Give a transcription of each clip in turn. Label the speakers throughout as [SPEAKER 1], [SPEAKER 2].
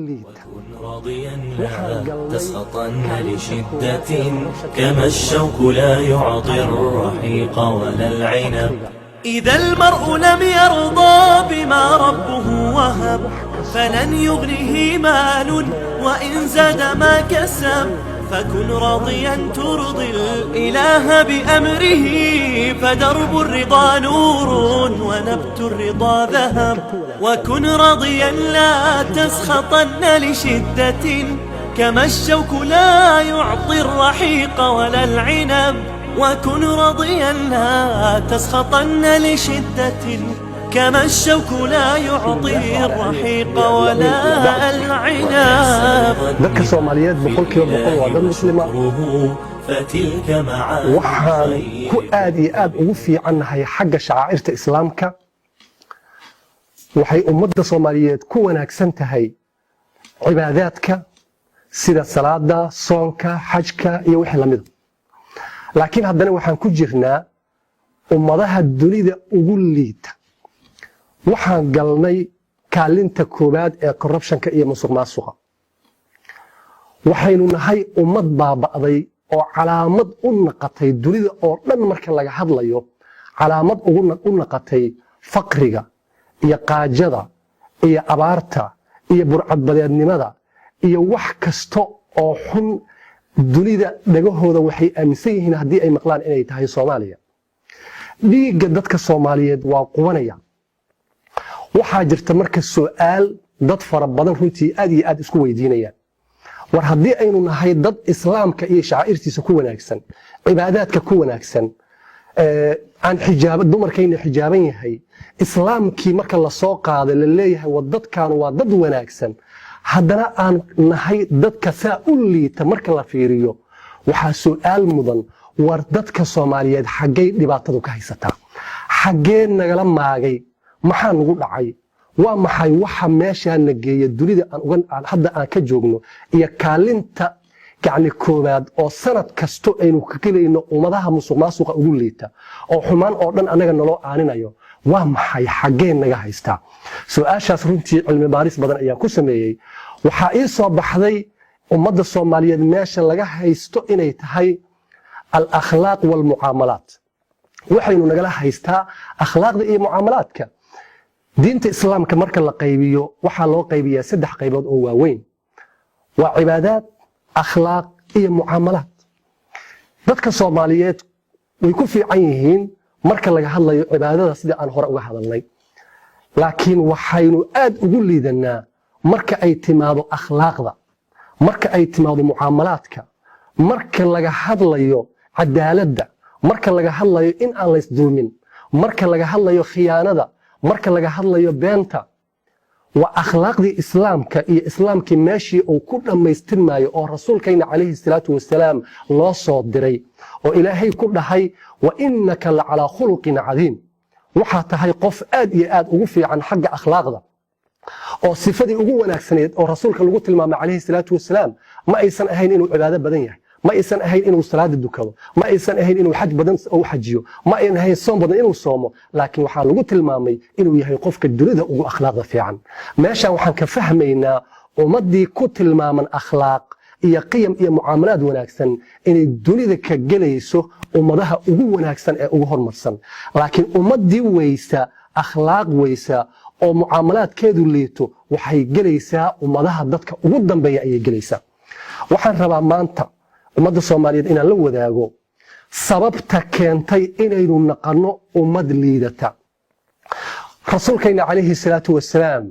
[SPEAKER 1] وكن راضيا لا تسخطن لشدة كما الشوك لا يعطي الرحيق ولا العنب. إذا المرء لم يرضى بما ربه وهب فلن يغنه مال وإن زاد ما كسب. فكن راضيا ترضي الإله بأمره فدرب الرضا نور ونبت الرضا ذهب. وكن راضيا لا تسخطن لشدة كما الشوك لا يعطي الرحيق ولا العنب. وكن راضيا لا تسخطن لشدة كما الشوك لا يعطي الرحيق ولا العنب.
[SPEAKER 2] dadka Soomaaliyeed boqolkiiba boqol waa dad muslima waxaan ku aad iyo aad ugu fiicannahay xagga shacaa'irta islaamka. waxay ummadda Soomaaliyeed ku wanaagsan tahay cibaadaadka sida salaada, soonka, xajka iyo wixii la mid ah. laakiin haddana waxaan ku jirnaa ummadaha dunida ugu liita. waxaan galnay kaalinta koobaad ee corruptionka iyo musuqmaasuqa. waxaynu nahay ummad baaba'day oo calaamad u naqatay dunida oo dhan marka laga hadlayo, calaamad u naqatay faqriga iyo qaajada iyo abaarta iyo burcadbadeednimada iyo wax kasta oo xun. dunida dhagahooda waxay aaminsan yihiin haddii ay maqlaan inay tahay Soomaaliya. dhiigga dadka Soomaaliyeed waa qubanaya. waxaa jirta marka su'aal dad fara badan runtii aad iyo aad isku weydiinayaan. war haddii aynu nahay dad islaamka iyo shacaa'irtiisa ku wanaagsan, cibaadaadka ku wanaagsan, aan xijaab dumarkayna xijaaban yahay, islaamkii marka la soo qaaday la leeyahay wadadkan waa dad wanaagsan, haddana aan nahay dadka saa u liita marka la fiiriyo, waxaa su'aal mudan war dadka Soomaaliyeed xaggay dhibaatadu ka haysataa? xaggee nagala maagay? maxaa nagu dhacay? waa maxay waxa meeshaana geeya dunida aan hadda aan ka joogno iyo kaalinta koobaad oo sanad kasto aynu ka gelayno ummadaha musuqmaasuqa ugu liita oo xumaan oo dhan anaga naloo aaninayo? waa maxay xaggee naga haystaa? su'aashaas runtii cilmi baaris badan ayaan ku sameeyey. waxaa ii soo baxday ummadda Soomaaliyeed meesha laga haysto inay tahay al-akhlaaq wal-mucaamalaat. waxaynu nagala haystaa akhlaaqda iyo mucaamalaadka. diinta islaamka marka la qaybiyo waxaa loo qaybiyaa 3 qaybood oo waaweyn. waa cibaadaad, akhlaaq iyo mucaamalaad. dadka Soomaaliyeed way ku fiican yihiin marka laga hadlayo cibaadada sida aan hore uga hadalnay. laakiin waxaynu aad ugu liidanaa marka ay timaado akhlaaqda, marka ay timaado mucaamalaadka, marka laga hadlayo cadaaladda, marka laga hadlayo in aan la isdulmin, marka laga hadlayo khiyaanada, marka laga hadlayo beenta. waa akhlaaqdii islaamka iyo islaamkii meeshii uu ku dhammaystirmaayo oo rasuulkayna calayhi salaatu wasalaam loo soo diray oo ilaahay ku dhahay wa innaka la calaa khuluqin cadiim. waxaa tahay qof aad iyo aad ugu fiican xagga akhlaaqda oo sifadii ugu wanaagsaneed oo rasuulka lagu tilmaamay calayhi salaatu wasalaam ma aysan ahayn inuu cibaado badan yahay, ma aysan ahayn inuu salaada dukado, ma aysan ahayn inuu xaj badan u xajiyo, ma aysan ahayn soom badan inuu soomo, laakiin waxaa lagu tilmaamay inuu yahay qofka dunida ugu akhlaaqda fiican. meeshaan waxaan ka fahmaynaa ummadii ku tilmaaman akhlaaq iyo qiyam iyo mucaamalaad wanaagsan inay dunida ka gelayso ummadaha ugu wanaagsan ee ugu horumarsan. laakiin ummadii weysa akhlaaq weysa oo mucaamalaadkeedu liito waxay gelaysaa ummadaha dadka ugu dambeeya ayay gelaysaa. waxaan rabaa maanta ummadda Soomaaliyeed inaan la wadaago sababta keentay inaynu naqano ummad liidata. rasuulkayna calayhi salaatu wasalaam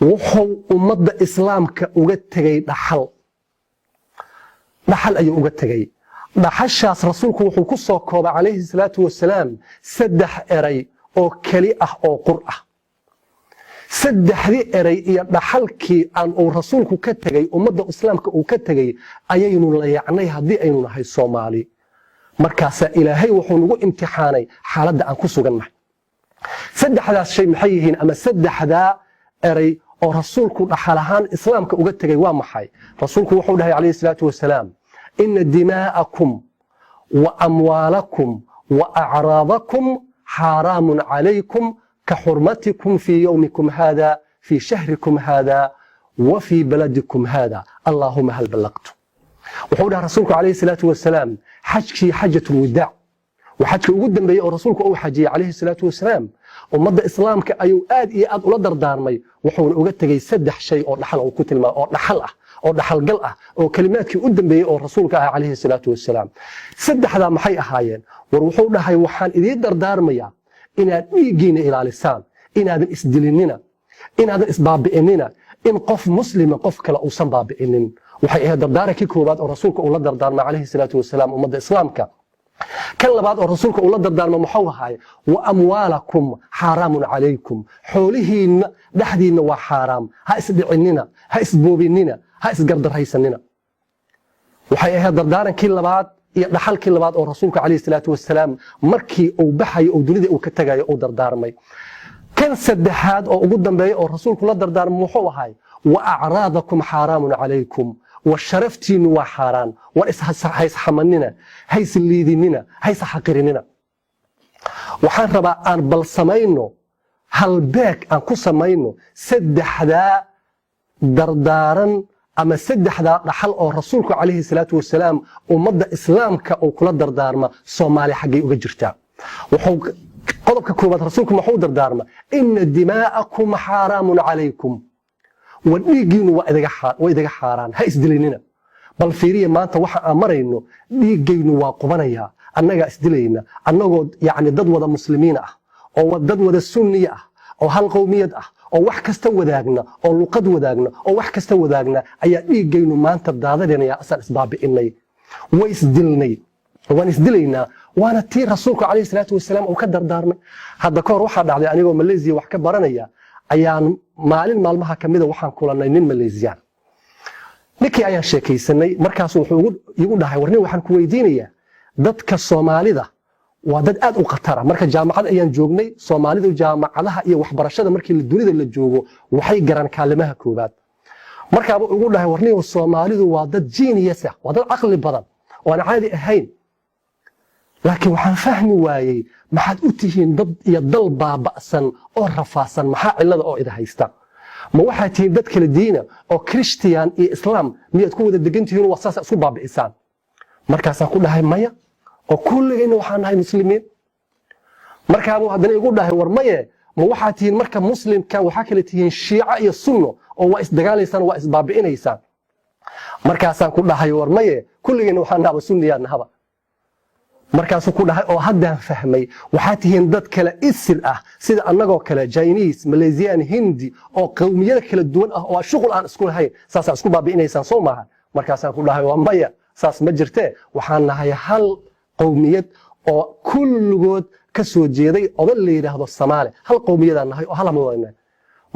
[SPEAKER 2] wuxuu ummadda islaamka uga tegay dhaxal ayuu uga tegay. dhaxashaas rasuulku wuxuu ku soo koobay calayhi salaatu wasalaam 3 eray oo kali ah oo qur ah. 3dii eray iyo dhaxalkii aan uu rasuulku ka tegay ummadda islaamka uu ka tegay ayaynu la yacnay haddii aynu nahay Soomaali. markaasaa ilaahay wuxuu nagu imtixaanay xaaladda aan ku sugannahay. 3daas shay maxay yihiin ama 3daa eray oo rasuulku dhaxal ahaan islaamka uga tegay waa maxay? rasuulku wuxuu dhahay calayhi salaatu wasalaam inna dimaa'akum wa amwaalakum wa a'raadakum xaaraamun calaykum كحرمتكم في يومكم هذا في شهركم هذا وفي بلدكم هذا اللهم هل بلغت وحولها رسولك عليه الصلاة والسلام حجكي حجة الوداع وحجك قدام بي رسولك أو حجي عليه الصلاة والسلام ومضى إسلامك أيو آد إياد ولا دردارمي وحول أوجدتجي سدح شيء أو نحل أو كتل ما أو نحله أو نحل قلقة أو كلماتك قدام بي أو رسولك عليه الصلاة والسلام سدح هذا محي أهاين وروحونا هاي وحان إذا دردارميا إن يجينا إلى لسان إن هذا إسدلننا إن هذا إسباب بإننا إن قف مسلم قف كلا أوصل باب بإنن وحي هذا دردارك كوبات أو رسولك أو لا دردار عليه الصلاة والسلام ومضى إسلامك كان لبعض رسولك أولا دردار محوها وأموالكم حرام عليكم حولهن دحدين وحرام هايس دعننا هايس بوبيننا هايس قردر هايسننا وحي هذا دردار كل لبعض دحل كل لبعض رسولك عليه الصلاة والسلام مركي أو بحي أو دنيا أو كتجاي أو دردار مي كان سدحاد أو قدام بي أو رسولك أولا دردار محوها وأعراضكم حرام عليكم والشرفتين وحرام هيس حمننا هيس الليديننا هيس حقرننا وحان ربا أن بلسمينو هل باك أن كسمينو سدح ذا دردارا أما سدح ذا رحل أو رسولك عليه الصلاة والسلام ومضى إسلامك أو كل دردارما صومالي حقي أجرتا وحوق قضبك كوبات رسولك محو دردارما إن دماءكم حرام عليكم وديجين وإذا حاران هاي إسدليننا بل فيريا ما أنت وح أمرينه ديجين وقبنايا أننا إسدلينا أننا يعني ضد وذا مسلمين أو ضد وذا السنية أو هالقومية أو وح كستوى ذاقنا أو لقد وذاقنا أو وح كستوى ذاقنا أي ديجين ما أنت بضاذرنا يا أسأل أسباب إني وإسدلني ونسدلينا وأنا تير رسولك عليه الصلاة والسلام وكدر دارنا هذا كور واحد على أنيقو ماليزيا وحكبرنايا ayaan maalin maalmaha kamida waxaan kulanay nin Maleesiyaan ninkii ayaan sheekaysanay markaas wuxuu igu dhahay warnin waxaan ku weydiinayaa dadka Soomaalida waa dad aad u khatar ah marka jaamacad ayaan joognay Soomaalidu jaamacadaha iyo waxbarashada markii dunida la joogo waxay garan kaalimaha koobaad marka uu igu dhahay warnin Soomaalidu waa dad genius ah waa dad aqli badan oo aan caadi ahayn laakiin waxaan fahmi waayay maxaad u tihiin dad iyo dal baaba'san oo rafaasan maxaa cilada oo ida haysta ma waxaad tihiin dad kala diina oo Christian iyo Islam miyaad ku wada degan tihiin oo saas isku baabi'isaan markaasaan ku dhahay maya oo kulligeen waxaan nahay muslimiin markaa uu hadana igu dhahay war maye ma waxaad tihiin marka muslimka waxa kala tihiin shiica iyo sunno oo waa isdagaalaysaan waa isbaabi'inaysaan markaasaan ku dhahay war maye kulligeen waxaan nahay sunniyaan nahaba markaasuu ku dhahay oo haddaan fahmay waxaad tihiin dad kale isir ah sida annagoo kale Chinese Malaysian Hindi oo qowmiyada kala duwan ah oo shuqul aan isku lahayn saas isku baabi'inaysaan soo maaha markaasaan ku dhahay waa maya saas ma jirtee waxaan nahay hal qowmiyad oo kulligood ka soo jeeday oo la yiraahdo Soomaali hal qowmiyadaan nahay oo hal madayna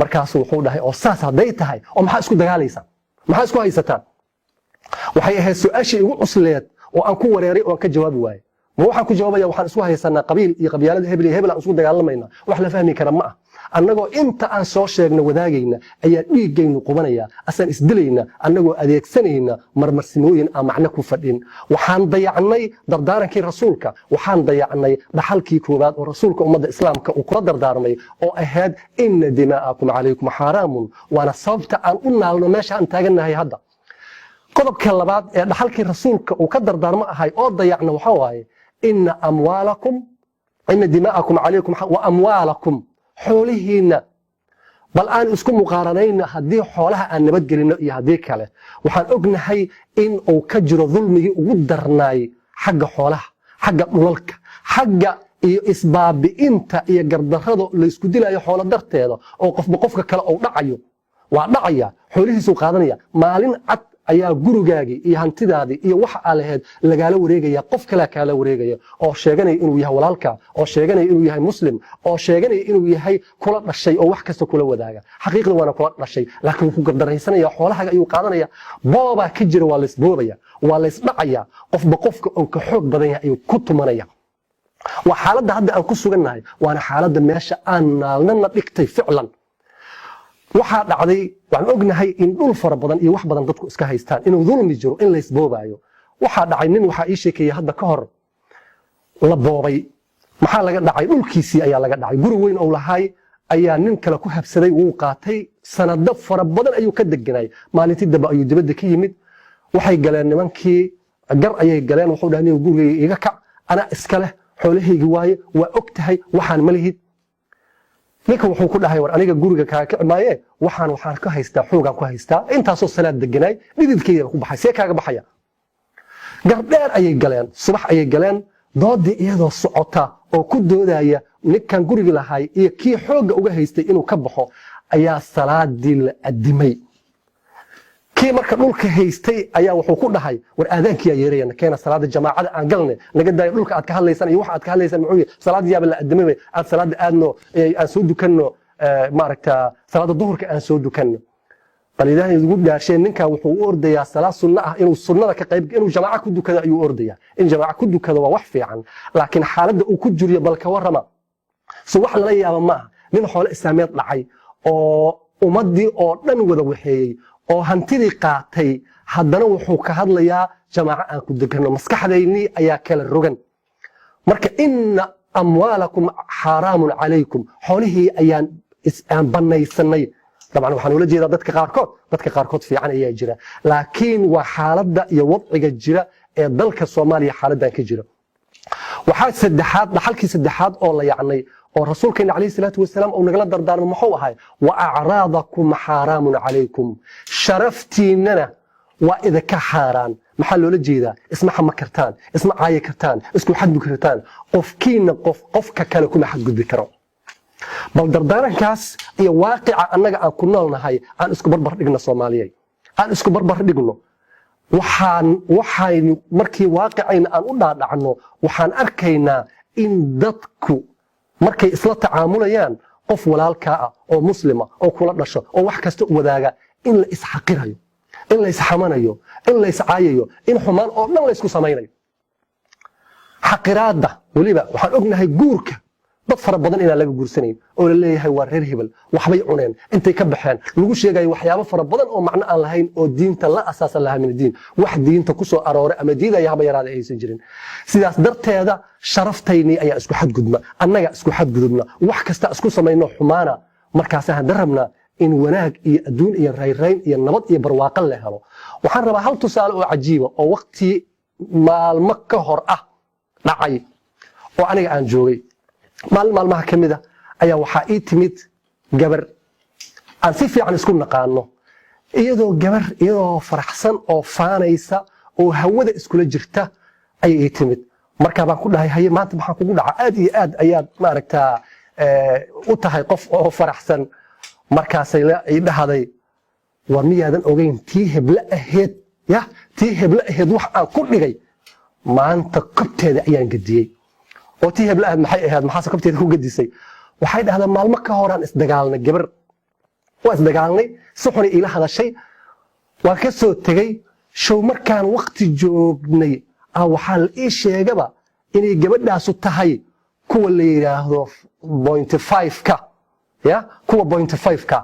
[SPEAKER 2] markaasuu wuxuu dhahay oo saas haday tahay oo maxaa isku dagaalaysaan maxaa isku haysataan waxay ahayd su'aashii ugu cusleed oo aan ku wareeray oo aan ka jawaabi waayay ma waxaan ku jawaabaya waxaan isku haysanaa qabiil iyo qabyaalada hebel aan isku dagaalamayna wax la fahmi kara ma ah annagoo inta aan soo sheegno wadaagayna ayaa dhiigaynu qubanaya asaan isdilayna annagoo adeegsanayna marmarsimooyin aan macna ku fadhin waxaan dayacnay dardaarankii rasuulka waxaan dayacnay dhaxalkii koobaad oo rasuulka ummadda islaamka uu kula dardaarmay oo ahayd inna dimaa'akum calaykum xaraamun waana sababta aan u naalno meesha aan taaganahay hadda qodobka labaad ee dhaxalkii rasuulka uu ka dardaarmo ahay oo dayacna waxa waaye إن أموالكم إن دماءكم عليكم وأموالكم حولهن بل أن اسكم مقارنين هدي حولها أن نبدلنا هدي كله وحن أجنهي إن أو كجر ظلمي ودرناي حق حولها حق ملك حق إسباب أنت يقدر هذا اللي يسكدي له حول درت هذا أو قف بقفك كلا أو دعيه ودعيه حوله سوق هذا مالين عت ayaa gurigaagi iyo hantidaadi iyo waxa aad lahayd lagaala wareegaya qof kale kala wareegaya oo sheeganay inuu yahay walaalka oo sheeganay inuu yahay muslim oo sheeganay inuu yahay kula dhashay oo wax kasta kula wadaaga xaqiiqda waana kula dhashay laakiin uu ku gardaraysanaya xoolaha ayuu qaadanaya booba ka jira waa la isboobaya waa la isdhacaya qofba qofka oo ka xoog badan yahay ayuu ku tumanaya waa xaaladda hadda aan ku sugannahay waana xaaladda meesha aan naalna dhigtay ficlan waxaa dhacday waxaan ognahay in dhul fara badan iyo wax badan dadku iska haystaan inuu dulmi jiro in la isboobayo waxaa dhacay nin waxa ii sheekayay hadda ka hor la boobay maxaa laga dhacay dhulkiisii ayaa laga dhacay guri weyn oo lahaay ayaa nin kale ku habsaday wuu qaatay sanado fara badan ayuu ka deganay maalintii dambe ayuu dibadda ka yimid waxay galeen nimankii gar ayay galeen wuxuu dhahay gurigayga iga kac ana iska leh xoolahaygi waaye waa og tahay waxaan ma lihid ninka wuxuu ku dhahay war aniga guriga kaaga kici maaye waxaan ka haystaa xoogaan ku haystaa intaasoo salaad deganay dhididkayga ku baxay see kaaga baxaya gardheer ayay galeen subax ayay galeen doodii iyadoo socota oo ku doodaya ninkan guriga lahay iyo kii xooga uga haystay inuu ka baxo ayaa salaadii la adimay kii marka dhulka haystay ayaa wuxuu ku dhahay war aadaankiyaa yeerayana keena salaada jamaacada aan galne naga daayo dhulka aad ka hadlaysaan iyo waxa aad ka hadlaysaan muxuu yahay salaadii yaaba la adimay aad salaada aadno aan soo dukanno maaragta salaada duhurka aan soo dukanno bal ilaahay ugu dhaashay ninka wuxuu u ordayaa salaad sunna ah inuu sunnada ka qayb inuu jamaaca ku dukado ayuu ordayaa in jamaaca ku dukado waa wax fiican laakiin xaaladda uu ku jiriyo bal ka warrama soo wax la yaaba ma nin xoolo islaameed dhacay oo ummadii oo dhan wada waxeeyay oo hantidii qaatay haddana wuxuu ka hadlayaa jamaaca aan ku degano maskaxdaynii ayaa kala rogan marka inna amwaalakum xaaraamun calaykum xoolihii ayaan banaysanay طبعا waxaan ula jeedaa dadka qaarkood fiican ayaa jira laakiin waa xaaladda iyo wadciga jira ee dalka Soomaaliya xaaladdan ka jira waxaa saddexaad dhaxalkii saddexaad oo la yacnay oo rasuulkeena kaleey salaatu wasalaam uu nagala dardaarmo muxuu ahay wa a'raadakum haraamun calaykum sharaftiinana waa idinka xaaraan maxaa loola jeedaa isma xama kartaan isma caayi kartaan isku xadbi kartaan qofkiina qofka kale kuma xadgudbi karo bal dardaarankaas iyo waaqica annaga aan ku noolnahay aan isku barbar dhigno Soomaaliyeed aan isku barbar dhigno waxaan markii waaqicayna aan u dhaadhacno waxaan arkaynaa in dadku markay isla tacaamulayaan qof walaalka ah oo muslima oo kula dhasho oo wax kasta u wadaaga in la isxaqirayo in la isxamanayo in la iscaayayo in xumaan oo dhan la isku samaynayo xaqiraada waliba waxaan ognahay guurka dad fara badan inaan laga guursanayn oo la leeyahay waa reer hebel waxbay cuneen intay ka baxeen lagu sheegayo waxyaabo fara badan oo macno aan lahayn oo diinta la asaasan lahaa min diin wax diinta ku soo arooray ama diidaya haba yaraada aysan jirin sidaas darteeda sharaftayni ayaa isku xadgudma annaga isku xadgudubna wax kasta isku samayno xumaana markaas aan darabna in wanaag iyo adduun iyo rayrayn iyo nabad iyo barwaaqo la helo waxaan rabaa hal tusaale oo cajiiba oo waqti maalmo ka hor ah dhacay oo aniga aan joogay maalmaha kamida ayaa waxaa ii timid gabar aan si fiican isku naqaano iyadoo faraxsan oo faanaysa oo hawada iskula jirta ayay ii timid markaa baan ku dhahay haye maanta maxaa kugu dhaca aad iyo aad ayaad maaragtaa u tahay qof oo faraxsan markaasay ii dhahday war miyaadan ogeyn tii hebla aheed wax aan ku dhigay maanta kobteeda ayaan gadiyey oo tii hebla ahayd maxay ahayd maxaa sababteeda ku gadisay waxay dhahdeen maalmo ka horaan isdagaalnay gabar waa isdagaalnay si xun ila hadashay waa ka soo tagay show markaan waqti joognay waxaa la ii sheegaba inay gabadhaasu tahay kuwa la yiraahdo 0.5 ka kuwa 0.5 ka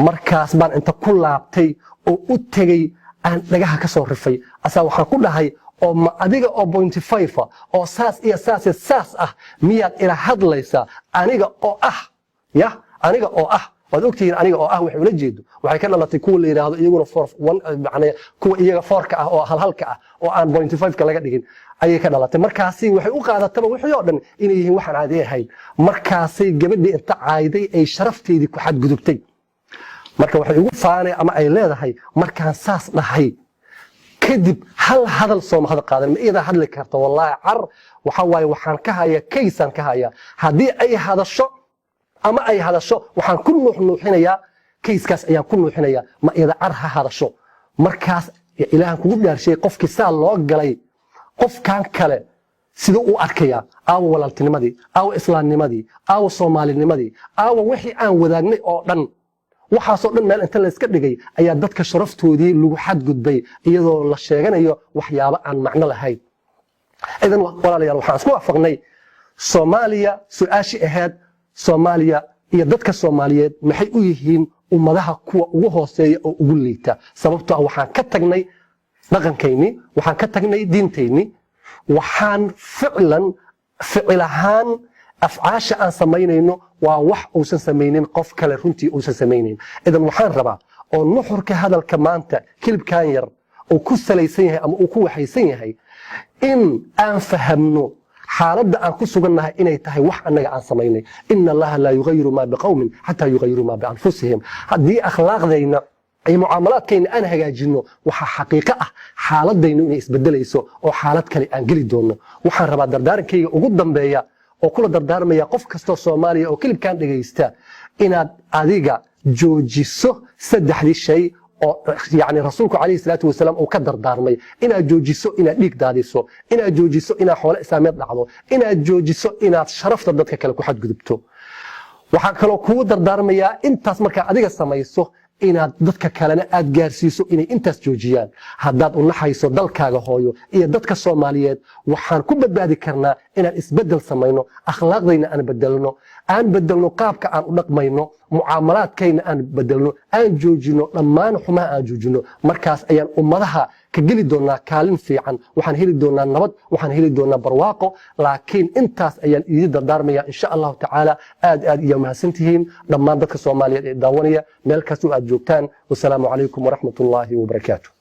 [SPEAKER 2] markaas baan inta ku laabtay oo u tagay aan dhagaha ka soo rifay asaa waxaan ku dhahay oo ma adiga oo 0.5 oo saas iyo saas ah miyaad ila hadlaysaa aniga oo ah waad ogtihiin aniga oo ah waxay ula jeedo waxay ka dhalatay kuwa la yiraahdo iyaguna macnaa kuwa iyaga foorka ah oo halhalka ah oo aan 0.5 ka laga dhigin ayay ka dhalatay markaasi waxay u qaadataba wixii oo dhan inay yihiin waxaan caadi ahayn markaasay gabadhii inta caayday ay sharafteedii ku xadgudubtay marka waxay ugu faanay ama ay leedahay markaan saas dhahay kadib hal hadal soo mahad qaadan ma iyada hadli karto wallahi car waxa waaye waxaan ka hayaa kaysan ka hayaa hadii ay hadasho waxaan ku nuuxinayaa kayskaas ayaan ku nuuxinayaa ma iyada car ha hadasho markaas ilaahan kugu dhaarshay qofkii saa loo galay qofkan kale sidoo uu arkaya aawo walaaltinimadii aawo islaamnimadii aawo soomaalinimadii aawo wixii aan wadaagnay oo dhan waxaasoo dhan meel inta la iska dhigay ayaa dadka sharaftoodii lagu xadgudbay iyadoo la sheeganayo waxyaabo aan macno lahayn idan walaalayaal waxaan isku waafaqnay Soomaaliya su'aashi ahayd Soomaaliya iyo dadka Soomaaliyeed maxay u yihiin ummadaha kuwa ugu hooseeya oo ugu liita sababtoo ah waxaan ka tagnay dhaqankayni waxaan ka tagnay diintayni waxaan ficil ahaan afcaasha aan samaynayno waa wax uusan samaynin qof kale runtii uusan samaynin idan waxaan rabaa oo nuxurka hadalka maanta kilibkan yar uu ku salaysan yahay ama uu ku waxaysan yahay in aan fahamno xaaladda aan ku sugannahay inay tahay wax annaga aan samaynay ina allaha laa yugayiru maa biqowmin xataa yugayiru maa bianfusihim haddii akhlaaqdayna ay mucaamalaadkayna aan hagaajinno waxaa xaqiiqo ah xaaladaynu inay isbedelayso oo xaalad kale aan geli doonno waxaan rabaa dardaarankayga ugu dambeeya oo kula dardaarmaya qof kastoo Soomaaliya oo kilibkan dhageysta inaad adiga joojiso saddexdii shay oo yani rasuulku kaleey salaatu wasalaam uu ka dardaarmay inaad joojiso inaad dhiig daadiso inaad joojiso inaad xoolo islaameed dhacdo inaad joojiso inaad sharafta dadka kale ku xadgudubto waxaan kaloo kugu dardaarmayaa intaas markaa adiga samayso inaad dadka kalena aad gaarsiiso inay intaas joojiyaan haddaad u naxayso dalkaaga hooyo iyo dadka Soomaaliyeed waxaan ku badbaadi karnaa inaan isbedel samayno akhlaaqdayna aan bedelno qaabka aan u dhaqmayno mucaamalaadkayna aan bedelno aan joojino dhammaan xumaha aan joojino markaas ayaan ummadaha ka geli doonaa kaalin fiican waxaan heli doonaa nabad waxaan heli doonaa barwaaqo laakiin intaas ayaan idin dardaarmaya insha Allah taala aad iyo mahadsantihiin dhammaan dadka Soomaaliyeed ee daawanaya meel kasta oo aad joogtaan wassalaamu calaykum wa rahmatullaahi wa barakaatuh